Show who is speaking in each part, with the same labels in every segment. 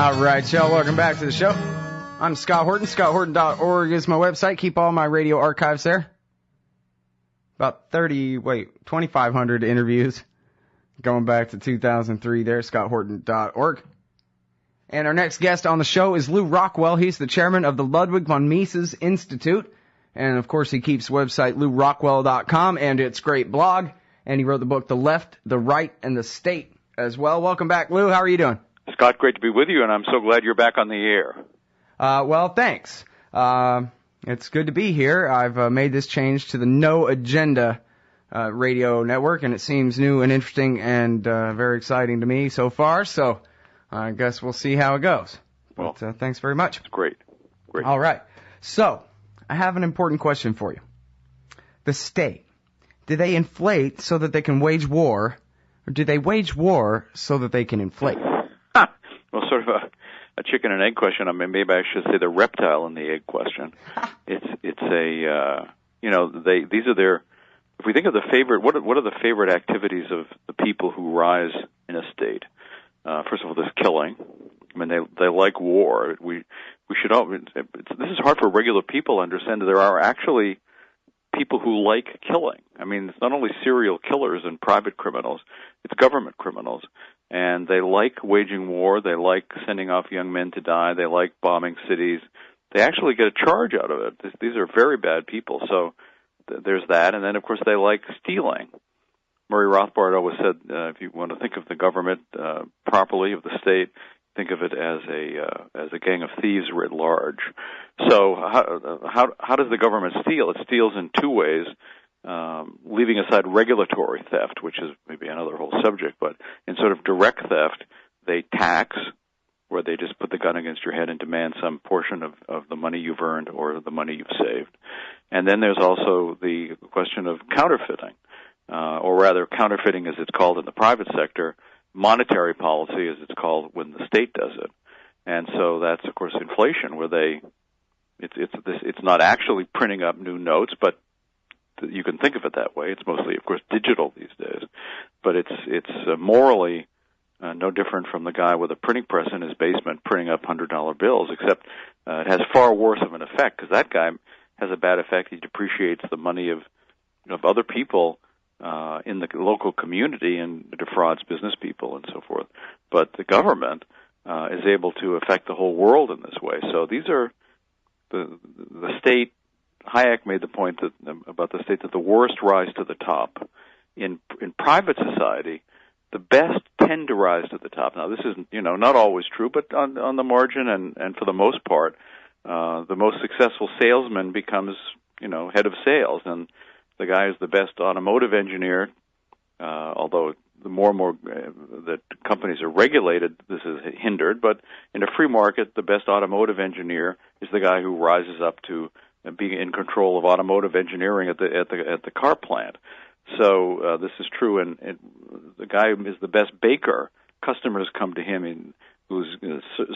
Speaker 1: All right, y'all, welcome back to the show. I'm Scott Horton. ScottHorton.org is my website. Keep all my radio archives there. About 2,500 interviews going back to 2003 there, ScottHorton.org. And our next guest on the show is Lew Rockwell. He's the chairman of the Ludwig von Mises Institute. And, of course, he keeps website LewRockwell.com and its great blog. And he wrote the book The Left, the Right, and the State as well. Welcome back, Lew. How are you doing?
Speaker 2: Scott, great to be with you, and I'm so glad you're back on the air.
Speaker 1: Well, thanks. It's good to be here. I've made this change to the No Agenda radio network, and it seems new and interesting and very exciting to me so far. So I guess we'll see how it goes. Well, but thanks very much.
Speaker 2: It's great.
Speaker 1: All right. So I have an important question for you. The state, do they inflate so that they can wage war, or do they wage war so that they can inflate?
Speaker 2: Well, sort of a chicken and egg question. I mean, maybe I should say the reptile and the egg question. It's a these are their. If we think of the favorite, what are the favorite activities of the people who rise in a state? First of all, there's killing. I mean, they like war. We should all. This is hard for regular people to understand that there are actually people who like killing. I mean, it's not only serial killers and private criminals, it's government criminals. And they like waging war. They like sending off young men to die. They like bombing cities. They actually get a charge out of it. These are very bad people. So there's that. And then, of course, they like stealing. Murray Rothbard always said, if you want to think of the government properly, of the state, think of it as a gang of thieves writ large. So how does the government steal? It steals in two ways. Leaving aside regulatory theft, which is maybe another whole subject, but in sort of direct theft, they tax, where they just put the gun against your head and demand some portion of the money you've earned or the money you've saved. And then there's also the question of counterfeiting, or rather counterfeiting as it's called in the private sector, monetary policy as it's called when the state does it. And so that's, of course, inflation, where it's not actually printing up new notes, but you can think of it that way. It's mostly, of course, digital these days, but it's morally no different from the guy with a printing press in his basement printing up $100 bills, except it has far worse of an effect, because that guy has a bad effect. He depreciates the money of other people in the local community and defrauds business people and so forth. But the government is able to affect the whole world in this way. So these are the state. Hayek made the point about the state that the worst rise to the top. In private society, the best tend to rise to the top. Now, this is not always true, but on the margin and for the most part, the most successful salesman becomes head of sales, and the guy who's the best automotive engineer, although the more and more that companies are regulated, this is hindered. But in a free market, the best automotive engineer is the guy who rises up to being in control of automotive engineering at the car plant. So this is true, and the guy who is the best baker, customers come to him, who's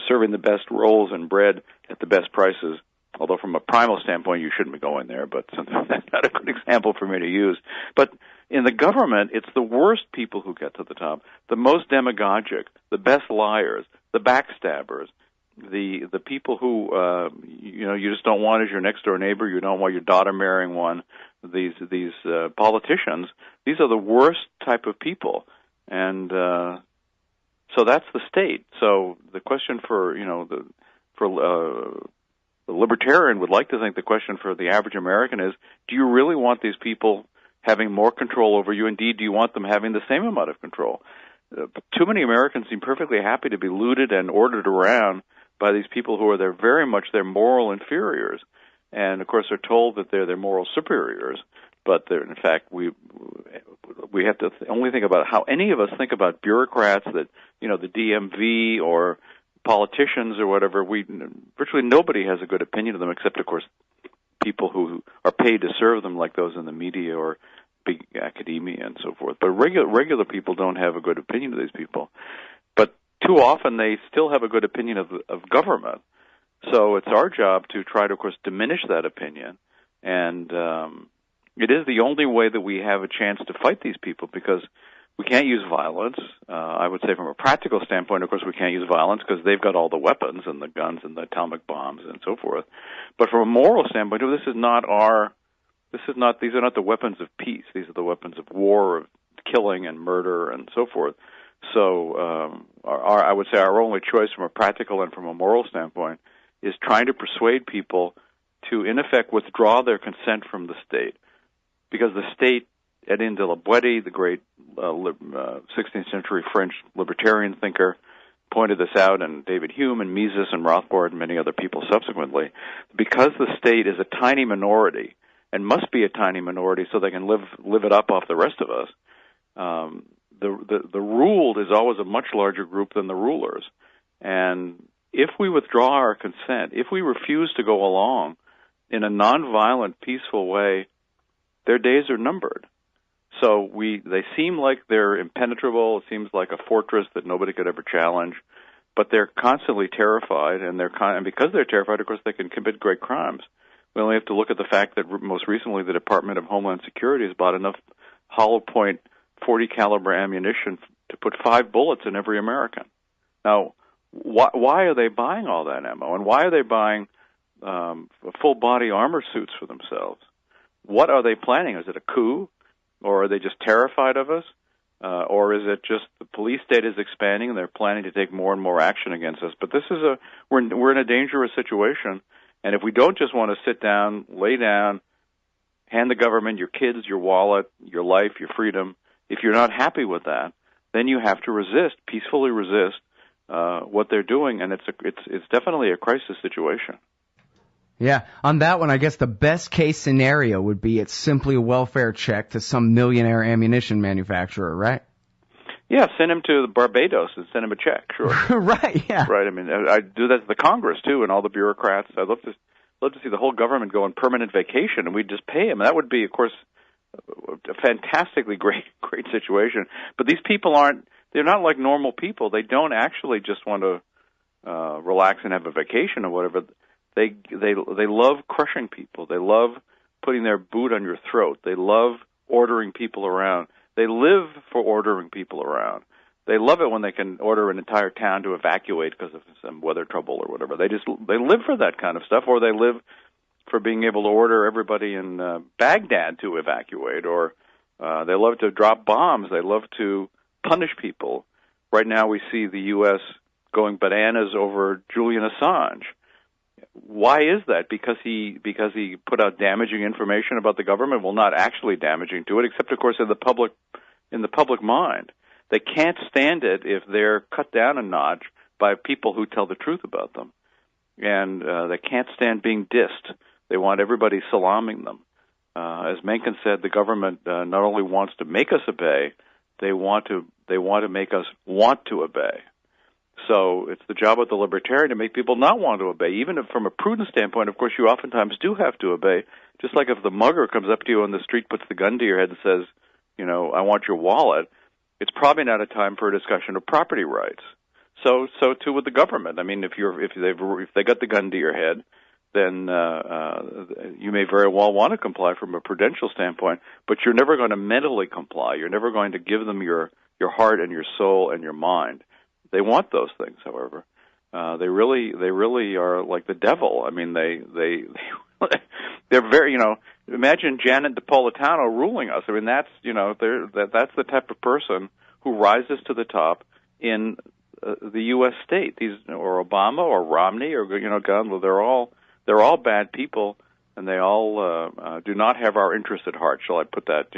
Speaker 2: serving the best rolls and bread at the best prices. Although from a primal standpoint, you shouldn't be going there, but that's not a good example for me to use. But in the government, it's the worst people who get to the top, the most demagogic, the best liars, the backstabbers, the people who you just don't want as your next door neighbor. You don't want your daughter marrying one. These politicians. These are the worst type of people, and so that's the state. So the question for the libertarian would like to think the question for the average American is: do you really want these people having more control over you? Indeed, do you want them having the same amount of control? Too many Americans seem perfectly happy to be looted and ordered around by these people who are very much their moral inferiors, and of course are told that they're their moral superiors. But in fact, we have to only think about how any of us think about bureaucrats, that the DMV or politicians or whatever. Virtually nobody has a good opinion of them, except of course people who are paid to serve them, like those in the media or big academia and so forth. But regular people don't have a good opinion of these people. But too often they still have a good opinion of government. So it's our job to try to, of course, diminish that opinion. And it is the only way that we have a chance to fight these people, because We can't use violence. I would say from a practical standpoint, of course, we can't use violence because they've got all the weapons and the guns and the atomic bombs and so forth. But from a moral standpoint, these are not the weapons of peace. These are the weapons of war, of killing and murder and so forth. So I would say our only choice from a practical and from a moral standpoint is trying to persuade people to, in effect, withdraw their consent from the state. Because the state, Édouard de la Boétie, the great 16th century French libertarian thinker, pointed this out, and David Hume and Mises and Rothbard and many other people subsequently, because the state is a tiny minority and must be a tiny minority so they can live it up off the rest of us, the ruled is always a much larger group than the rulers. And if we withdraw our consent, if we refuse to go along in a nonviolent, peaceful way, their days are numbered. So they seem like they're impenetrable. It seems like a fortress that nobody could ever challenge. But they're constantly terrified, and because they're terrified, of course, they can commit great crimes. We only have to look at the fact that most recently the Department of Homeland Security has bought enough hollow point 40 caliber ammunition to put 5 bullets in every American. Now, why are they buying all that ammo, and why are they buying full body armor suits for themselves? What are they planning? Is it a coup? Or are they just terrified of us? Or is it just the police state is expanding and they're planning to take more and more action against us? But we're in a dangerous situation. And if we don't just want to sit down, lay down, hand the government your kids, your wallet, your life, your freedom, if you're not happy with that, then you have to resist, peacefully resist what they're doing. And it's definitely a crisis situation.
Speaker 1: Yeah, on that one, I guess the best case scenario would be it's simply a welfare check to some millionaire ammunition manufacturer, right?
Speaker 2: Yeah, send him to Barbados and send him a check, sure.
Speaker 1: Right, yeah.
Speaker 2: Right, I mean, I do that to the Congress, too, and all the bureaucrats. I'd love to see the whole government go on permanent vacation, and we'd just pay them. That would be, of course, a fantastically great situation. But these people they're not like normal people. They don't actually just want to relax and have a vacation or whatever. They love crushing people. They love putting their boot on your throat. They love ordering people around. They live for ordering people around. They love it when they can order an entire town to evacuate because of some weather trouble or whatever. They live for that kind of stuff, or they live for being able to order everybody in Baghdad to evacuate, or they love to drop bombs. They love to punish people. Right now we see the U.S. going bananas over Julian Assange. Why is that? Because he put out damaging information about the government? Well, not actually damaging to it, except of course in the public mind. They can't stand it if they're cut down a notch by people who tell the truth about them, and they can't stand being dissed. They want everybody salaming them. As Mencken said, the government not only wants to make us obey, they want to make us want to obey. So it's the job of the libertarian to make people not want to obey. Even if from a prudent standpoint, of course, you oftentimes do have to obey. Just like if the mugger comes up to you on the street, puts the gun to your head and says, I want your wallet, it's probably not a time for a discussion of property rights. So too with the government. I mean, if they got the gun to your head, then you may very well want to comply from a prudential standpoint, but you're never going to mentally comply. You're never going to give them your heart and your soul and your mind. They want those things, however. They really are like the devil. I mean, they're very, imagine Janet Napolitano ruling us. I mean, that's the type of person who rises to the top in the U.S. state. Or Obama or Romney or Gunn. Well, they're all bad people, and they all do not have our interest at heart. Shall I put that,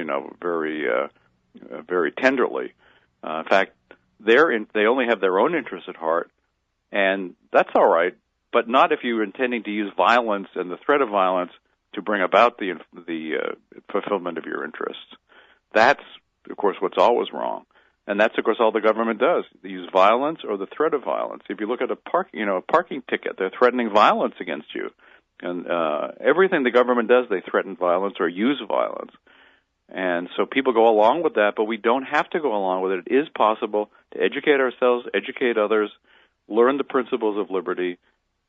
Speaker 2: very tenderly? In fact, they only have their own interests at heart, and that's all right, but not if you're intending to use violence and the threat of violence to bring about the fulfillment of your interests. That's, of course, what's always wrong, and that's, of course, all the government does. They use violence or the threat of violence. If you look at a parking ticket, they're threatening violence against you, and everything the government does, they threaten violence or use violence. And so people go along with that, but we don't have to go along with it. It is possible to educate ourselves, educate others, learn the principles of liberty,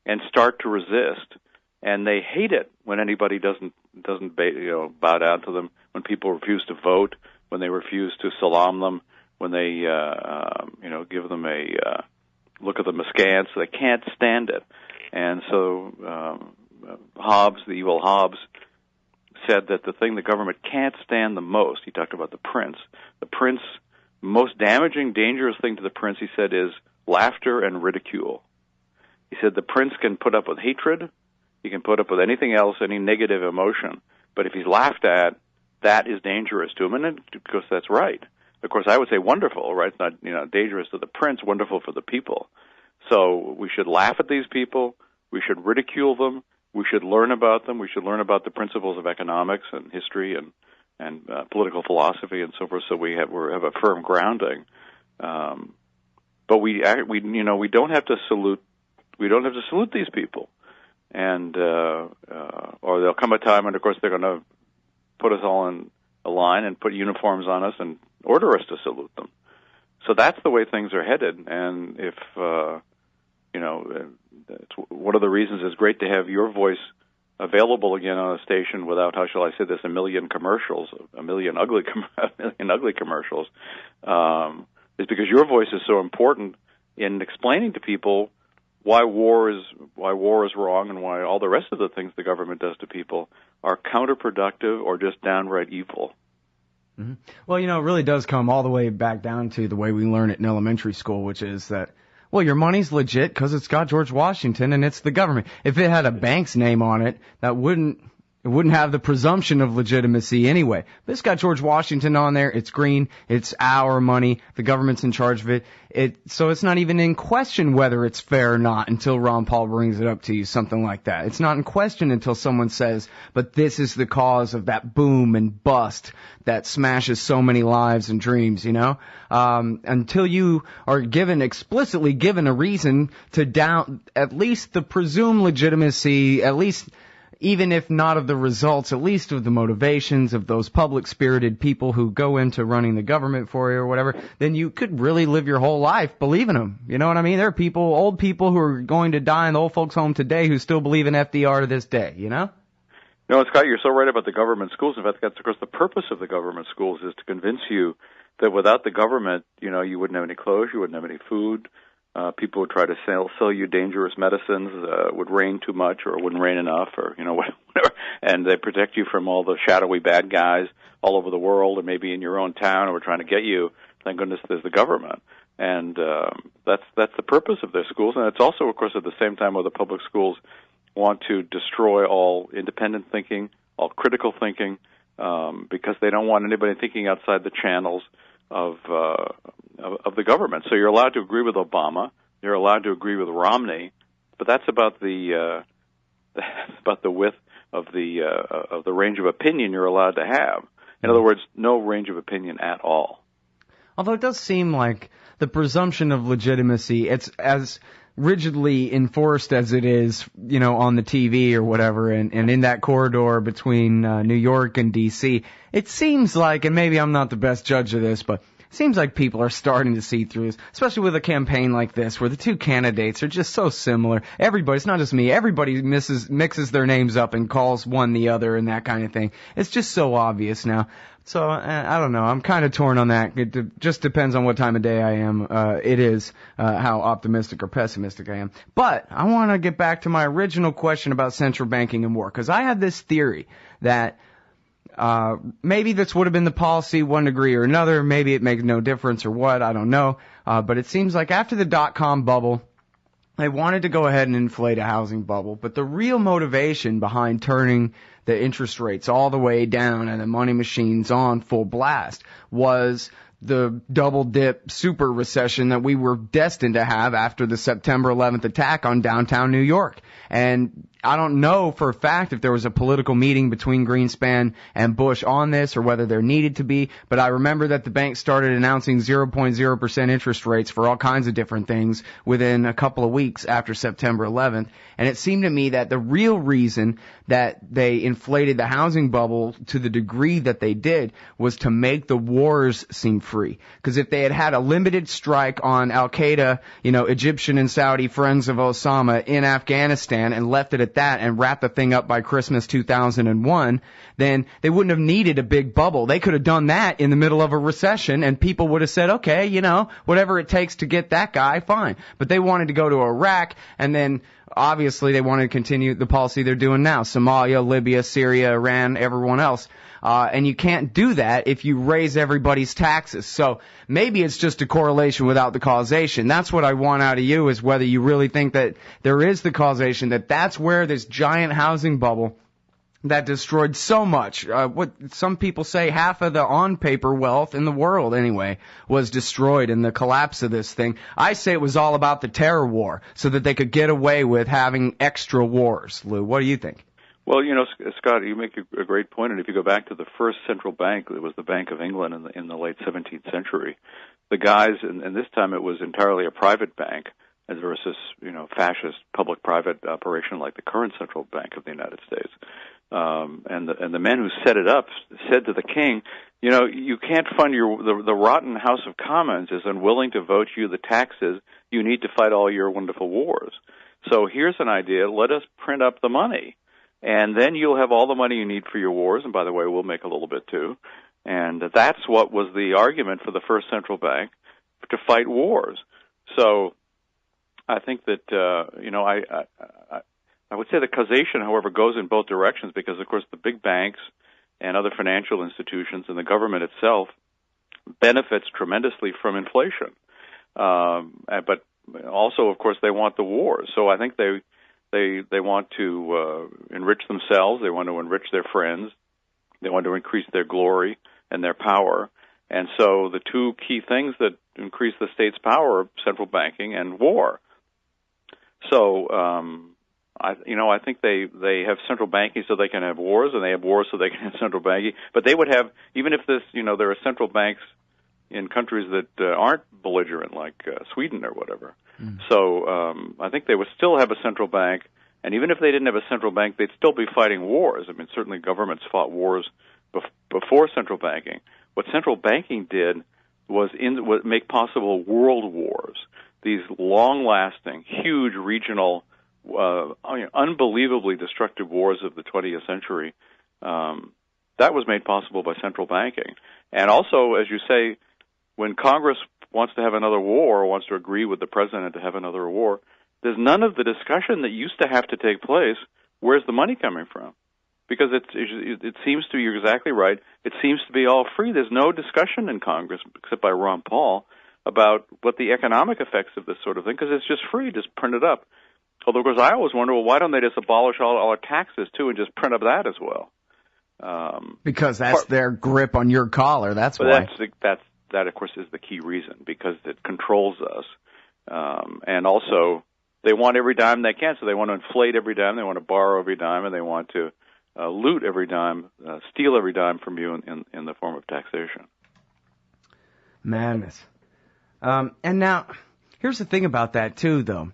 Speaker 2: and start to resist. And they hate it when anybody doesn't bow down to them, when people refuse to vote, when they refuse to salam them, when they give them a look at them askance. They can't stand it. And so Hobbes, the evil Hobbes, said that the thing the government can't stand the most, he talked about the prince, most damaging, dangerous thing to the prince, he said, is laughter and ridicule. He said the prince can put up with hatred, he can put up with anything else, any negative emotion, but if he's laughed at, that is dangerous to him, and of course that's right. Of course, I would say wonderful, right? It's not dangerous to the prince, wonderful for the people. So we should laugh at these people, we should ridicule them, we should learn about them, we should learn about the principles of economics and history and political philosophy and so forth, so we have a firm grounding. But we don't have to salute these people, and or there'll come a time when, of course, they're going to put us all in a line and put uniforms on us and order us to salute them. So that's the way things are headed, and if it's one of the reasons it's great to have your voice available again on a station without, how shall I say this, a million ugly commercials, is because your voice is so important in explaining to people why war is wrong and why all the rest of the things the government does to people are counterproductive or just downright evil.
Speaker 1: Mm-hmm. Well, it really does come all the way back down to the way we learn it in elementary school, which is that, well, your money's legit because it's got George Washington and it's the government. If it had a bank's name on it, it wouldn't have the presumption of legitimacy anyway. But it's got George Washington on there. It's green. It's our money. The government's in charge of it. So it's not even in question whether it's fair or not until Ron Paul brings it up to you, something like that. It's not in question until someone says, but this is the cause of that boom and bust that smashes so many lives and dreams, until you are explicitly given a reason to doubt at least the presumed legitimacy, at least even if not of the results, at least of the motivations of those public-spirited people who go into running the government for you or whatever, then you could really live your whole life believing them. You know what I mean? There are old people who are going to die in the old folks' home today who still believe in FDR to this day,
Speaker 2: No, Scott, you're so right about the government schools. In fact, that's, of course, the purpose of the government schools is to convince you that without the government, you wouldn't have any clothes, you wouldn't have any food. People would try to sell you dangerous medicines, would rain too much or wouldn't rain enough or, whatever. And they protect you from all the shadowy bad guys all over the world or maybe in your own town who are trying to get you. Thank goodness there's the government. And that's the purpose of their schools. And it's also, of course, at the same time where the public schools want to destroy all independent thinking, all critical thinking, because they don't want anybody thinking outside the channels of the government. So you're allowed to agree with Obama, you're allowed to agree with Romney, but that's about the width of the range of opinion you're allowed to have. In other words, no range of opinion at all.
Speaker 1: Although it does seem like the presumption of legitimacy, it's as rigidly enforced as it is, on the TV or whatever, and in that corridor between New York and D.C., it seems like, and maybe I'm not the best judge of this, but it seems like people are starting to see through this, especially with a campaign like this, where the two candidates are just so similar. Everybody, it's not just me, everybody mixes their names up and calls one the other and that kind of thing. It's just so obvious now. So, I don't know. I'm kind of torn on that. It just depends on what time of day I am. It is how optimistic or pessimistic I am. But I want to get back to my original question about central banking and war, because I had this theory that maybe this would have been the policy one degree or another. Maybe it makes no difference or what. I don't know. But it seems like after the dot-com bubble, they wanted to go ahead and inflate a housing bubble. But the real motivation behind turning the interest rates all the way down and the money machines on full blast was the double dip super recession that we were destined to have after the September 11th attack on downtown New York. And I don't know for a fact if there was a political meeting between Greenspan and Bush on this or whether there needed to be, but I remember that the bank started announcing 0.0% interest rates for all kinds of different things within a couple of weeks after September 11th. And it seemed to me that the real reason that they inflated the housing bubble to the degree that they did was to make the wars seem free. Because if they had had a limited strike on Al-Qaeda, Egyptian and Saudi friends of Osama in Afghanistan and left it at at that and wrap the thing up by Christmas 2001, then they wouldn't have needed a big bubble. They could have done that in the middle of a recession, and people would have said, okay, you know, whatever it takes to get that guy, fine. But they wanted to go to Iraq, and then obviously they wanted to continue the policy they're doing now. Somalia, Libya, Syria, Iran, everyone else. And you can't do that if you raise everybody's taxes. So maybe it's just a correlation without the causation. That's what I want out of you, is whether you really think that there is the causation, that that's where this giant housing bubble that destroyed so much, what some people say half of the on-paper wealth in the world anyway was destroyed in the collapse of this thing. I say it was all about the terror war so that they could get away with having extra wars. Lou, what do you think?
Speaker 2: Well, you know, Scott, you make a great point, and if you go back to the first central bank, it was the Bank of England in the late 17th century. The guys, and this time it was entirely a private bank, as versus, you know, fascist public-private operation like the current central bank of the United States. And the men who set it up said to the king, you know, you can't fund the rotten House of Commons is unwilling to vote you the taxes you need to fight all your wonderful wars. So here's an idea: let us print up the money. And then you'll have all the money you need for your wars, and by the way, we'll make a little bit too. And that's what was the argument for the first central bank, to fight wars. So I think that, you know, I would say the causation, however, goes in both directions, because, of course, the big banks and other financial institutions and the government itself benefits tremendously from inflation. But also, of course, they want the wars. So I think they want to enrich themselves. They want to enrich their friends. They want to increase their glory and their power. And so the two key things that increase the state's power are central banking and war. So I think they have central banking so they can have wars, and they have wars so they can have central banking. But they would have, even if this, you know, there are central banks in countries that aren't belligerent, like Sweden or whatever. So I think they would still have a central bank, and even if they didn't have a central bank, they'd still be fighting wars. I mean, certainly governments fought wars before central banking. What central banking did was make possible world wars, these long-lasting, huge regional, unbelievably destructive wars of the 20th century. That was made possible by central banking. And also, as you say, when Congress wants to have another war, or wants to agree with the president to have another war, there's none of the discussion that used to have to take place, where's the money coming from? Because it seems to be, you're exactly right, it seems to be all free. There's no discussion in Congress, except by Ron Paul, about what the economic effects of this sort of thing, because it's just free, just print it up. Although, of course, I always wonder, well, why don't they just abolish all our taxes, too, and just print up that as well?
Speaker 1: Because that's their grip on your collar, that's why.
Speaker 2: That, of course, is the key reason, because it controls us. And also, they want every dime they can, so they want to inflate every dime, they want to borrow every dime, and they want to loot every dime, steal every dime from you in the form of taxation.
Speaker 1: Madness. And now, here's the thing about that, too, though.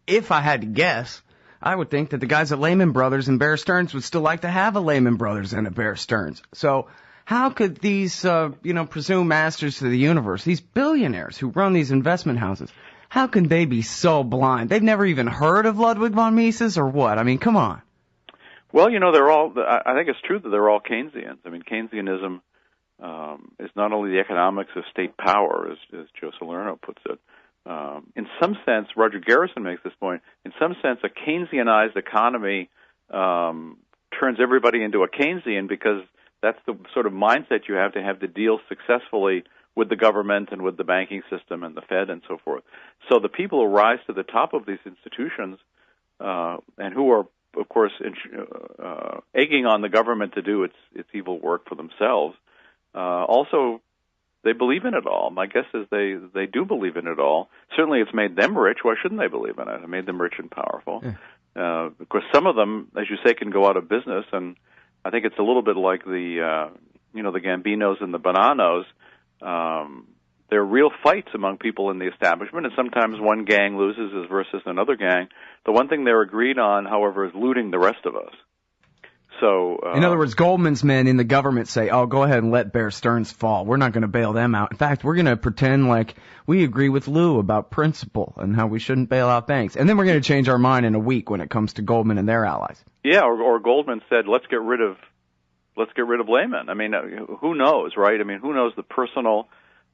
Speaker 1: If I had to guess, I would think that the guys at Lehman Brothers and Bear Stearns would still like to have a Lehman Brothers and a Bear Stearns. So how could these, presumed masters of the universe, these billionaires who run these investment houses, how can they be so blind? They've never even heard of Ludwig von Mises, or what? I mean, come on.
Speaker 2: Well, you know, I think it's true that they're all Keynesians. I mean, Keynesianism is not only the economics of state power, as Joe Salerno puts it. In some sense, Roger Garrison makes this point, in some sense, a Keynesianized economy turns everybody into a Keynesian, because that's the sort of mindset you have to deal successfully with the government and with the banking system and the Fed and so forth. So the people who rise to the top of these institutions and who are, of course, egging on the government to do its evil work for themselves, also they believe in it all. My guess is they do believe in it all. Certainly it's made them rich. Why shouldn't they believe in it? It made them rich and powerful. Yeah. Of course, some of them, as you say, can go out of business, and I think it's a little bit like the Gambinos and the Bonanos. There are real fights among people in the establishment, and sometimes one gang loses versus another gang. The one thing they're agreed on, however, is looting the rest of us. So,
Speaker 1: in other words, Goldman's men in the government say, oh, go ahead and let Bear Stearns fall. We're not going to bail them out. In fact, we're going to pretend like we agree with Lew about principle and how we shouldn't bail out banks. And then we're going to change our mind in a week when it comes to Goldman and their allies.
Speaker 2: Yeah, or Goldman said, let's get rid of Lehman. I mean, who knows, right? I mean, who knows the personal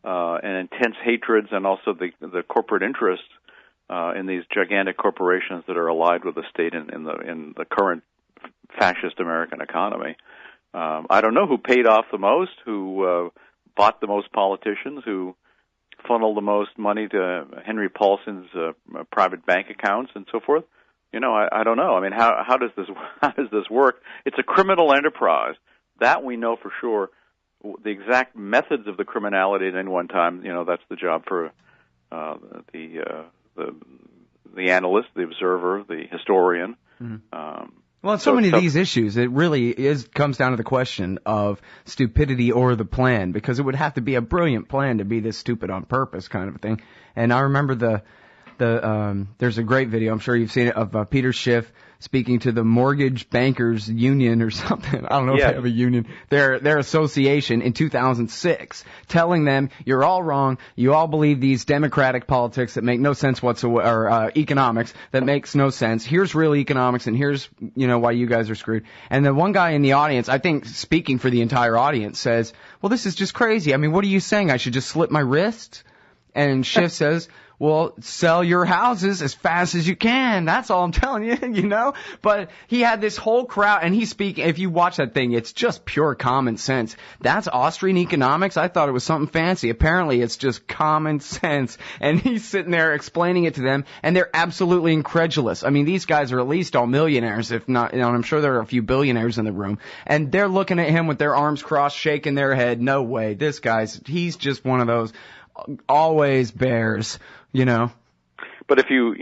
Speaker 2: and intense hatreds and also the corporate interests in these gigantic corporations that are allied with the state in the current fascist American economy. I don't know who paid off the most, who bought the most politicians, who funneled the most money to Henry Paulson's private bank accounts and so forth. You know, I don't know. I mean, how does this work? It's a criminal enterprise. That we know for sure. The exact methods of the criminality at any one time, you know, that's the job for the analyst, the observer, the historian.
Speaker 1: Mm-hmm. Well, so many of these issues, it really comes down to the question of stupidity or the plan, because it would have to be a brilliant plan to be this stupid on purpose kind of a thing. And I remember there's a great video, I'm sure you've seen it, of Peter Schiff speaking to the Mortgage Bankers Union or something. I don't know if they have a union. Their association in 2006, telling them, you're all wrong. You all believe these democratic politics that make no sense whatsoever, or economics that makes no sense. Here's real economics, and here's, you know, why you guys are screwed. And the one guy in the audience, I think speaking for the entire audience, says, well, this is just crazy. I mean, what are you saying? I should just slit my wrist? And Schiff says, well, sell your houses as fast as you can. That's all I'm telling you, you know? But he had this whole crowd, and he's speaking, if you watch that thing, it's just pure common sense. That's Austrian economics? I thought it was something fancy. Apparently, it's just common sense. And he's sitting there explaining it to them, and they're absolutely incredulous. I mean, these guys are at least all millionaires, if not, you know, and I'm sure there are a few billionaires in the room. And they're looking at him with their arms crossed, shaking their head. No way. He's just one of those always bears, you know.
Speaker 2: But if you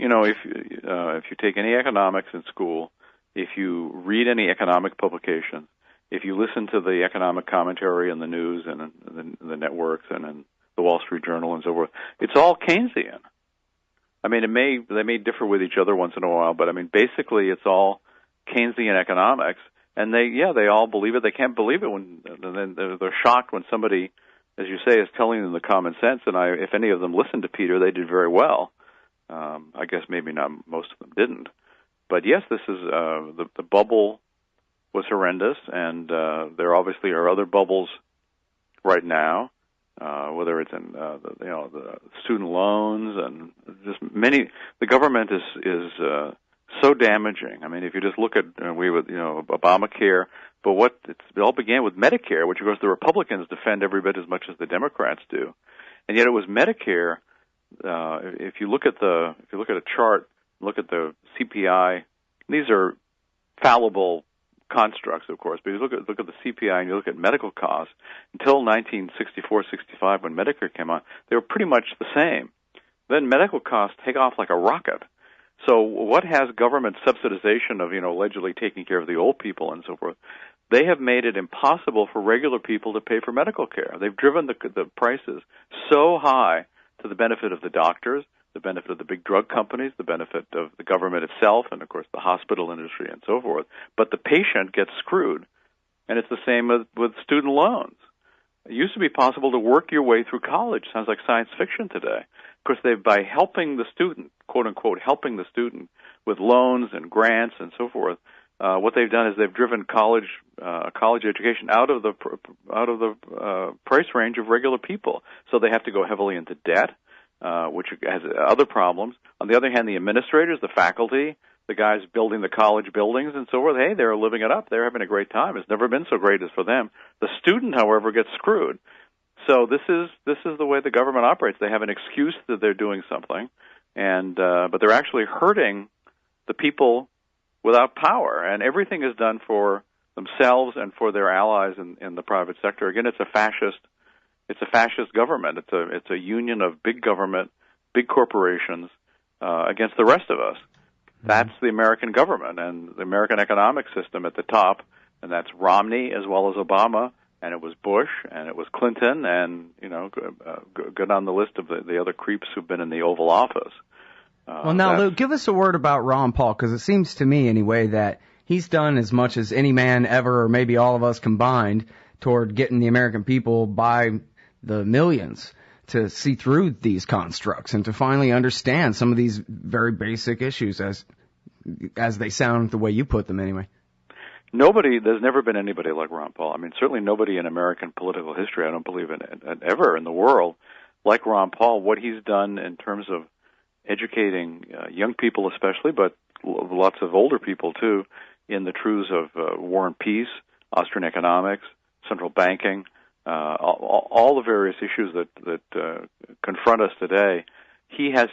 Speaker 2: take any economics in school, if you read any economic publications, if you listen to the economic commentary in the news and in the networks and in the Wall Street Journal and so forth, it's all Keynesian. I mean, they may differ with each other once in a while, but I mean, basically, it's all Keynesian economics, and they all believe it. They can't believe it then they're shocked when somebody, as you say, is telling them the common sense. And if any of them listened to Peter, they did very well. I guess maybe not most of them didn't. But yes, this is the bubble was horrendous, and there obviously are other bubbles right now, whether it's in the student loans and just many. The government is so damaging. I mean, if you just look at Obamacare. But it all began with Medicare, which of course the Republicans defend every bit as much as the Democrats do, and yet it was Medicare. If you look at a chart, look at the CPI. These are fallible constructs, of course. But you look at the CPI and you look at medical costs. Until 1964-65, when Medicare came on, they were pretty much the same. Then medical costs take off like a rocket. So what has government subsidization of allegedly taking care of the old people and so forth? They have made it impossible for regular people to pay for medical care. They've driven the prices so high to the benefit of the doctors, the benefit of the big drug companies, the benefit of the government itself, and, of course, the hospital industry and so forth. But the patient gets screwed. And it's the same with student loans. It used to be possible to work your way through college. Sounds like science fiction today. Of course, by helping the student, quote-unquote, helping the student with loans and grants and so forth, what they've done is they've driven college education out of the price range of regular people. So they have to go heavily into debt, which has other problems. On the other hand, the administrators, the faculty, the guys building the college buildings and so forth, hey, they're living it up. They're having a great time. It's never been so great as for them. The student, however, gets screwed. So this is the way the government operates. They have an excuse that they're doing something, but they're actually hurting the people without power, and everything is done for themselves and for their allies in the private sector. Again, it's a fascist government. It's a union of big government, big corporations against the rest of us. That's the American government and the American economic system at the top, and that's Romney as well as Obama, and it was Bush, and it was Clinton, and go down the list of the other creeps who've been in the Oval Office.
Speaker 1: Well, now, Lou, give us a word about Ron Paul, because it seems to me, anyway, that he's done as much as any man ever, or maybe all of us combined, toward getting the American people by the millions to see through these constructs and to finally understand some of these very basic issues as they sound the way you put them anyway.
Speaker 2: There's never been anybody like Ron Paul. I mean, certainly nobody in American political history, I don't believe in ever in the world, like Ron Paul. What he's done in terms of educating young people especially, but lots of older people too, in the truths of war and peace, Austrian economics, central banking, all the various issues that confront us today. He has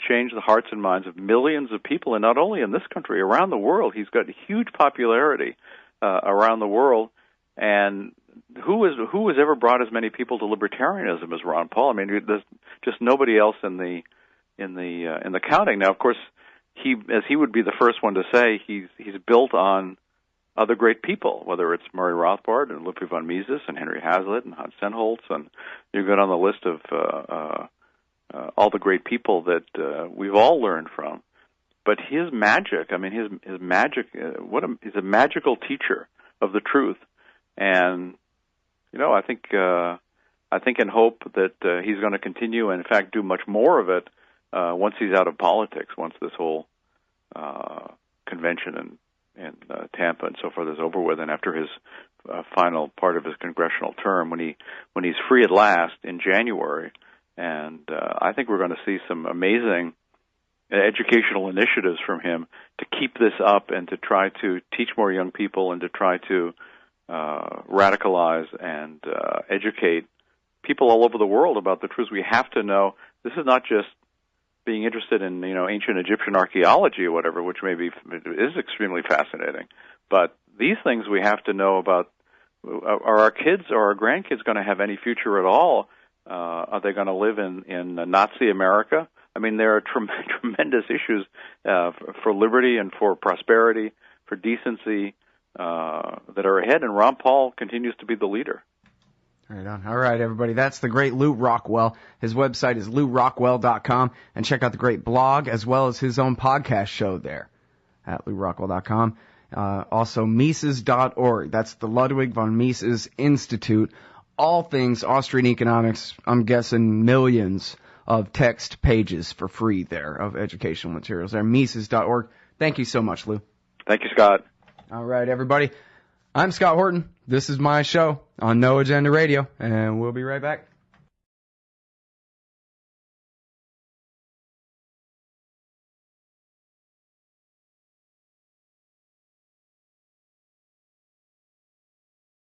Speaker 2: changed the hearts and minds of millions of people, and not only in this country, around the world. He's got huge popularity around the world. And who has ever brought as many people to libertarianism as Ron Paul? I mean, there's just nobody else in the counting. Now, of course, he would be the first one to say, he's built on other great people, whether it's Murray Rothbard and Ludwig von Mises and Henry Hazlitt and Hans Sennholz, and you go down the list of all the great people that we've all learned from. But his magic, I mean, his magic, he's a magical teacher of the truth. And, I think and hope that he's going to continue and, in fact, do much more of it once he's out of politics, once this whole convention and Tampa and so forth is over with, and after his final part of his congressional term, when he's free at last in January. And I think we're going to see some amazing educational initiatives from him to keep this up and to try to teach more young people and to try to radicalize and educate people all over the world about the truths we have to know. This is not just being interested in ancient Egyptian archaeology or whatever, which maybe is extremely fascinating, but these things we have to know about. Are our kids or our grandkids going to have any future at all? Are they going to live in Nazi America? I mean, there are tremendous issues for liberty and for prosperity, for decency that are ahead, and Ron Paul continues to be the leader.
Speaker 1: Right on. All right, everybody. That's the great Lew Rockwell. His website is lewrockwell.com, and check out the great blog as well as his own podcast show there at lewrockwell.com. Also, Mises.org. That's the Ludwig von Mises Institute. All things Austrian economics. I'm guessing millions of text pages for free there of educational materials there. Mises.org. Thank you so much, Lew.
Speaker 2: Thank you, Scott.
Speaker 1: All right, everybody. I'm Scott Horton. This is my show on No Agenda Radio, and we'll be right back.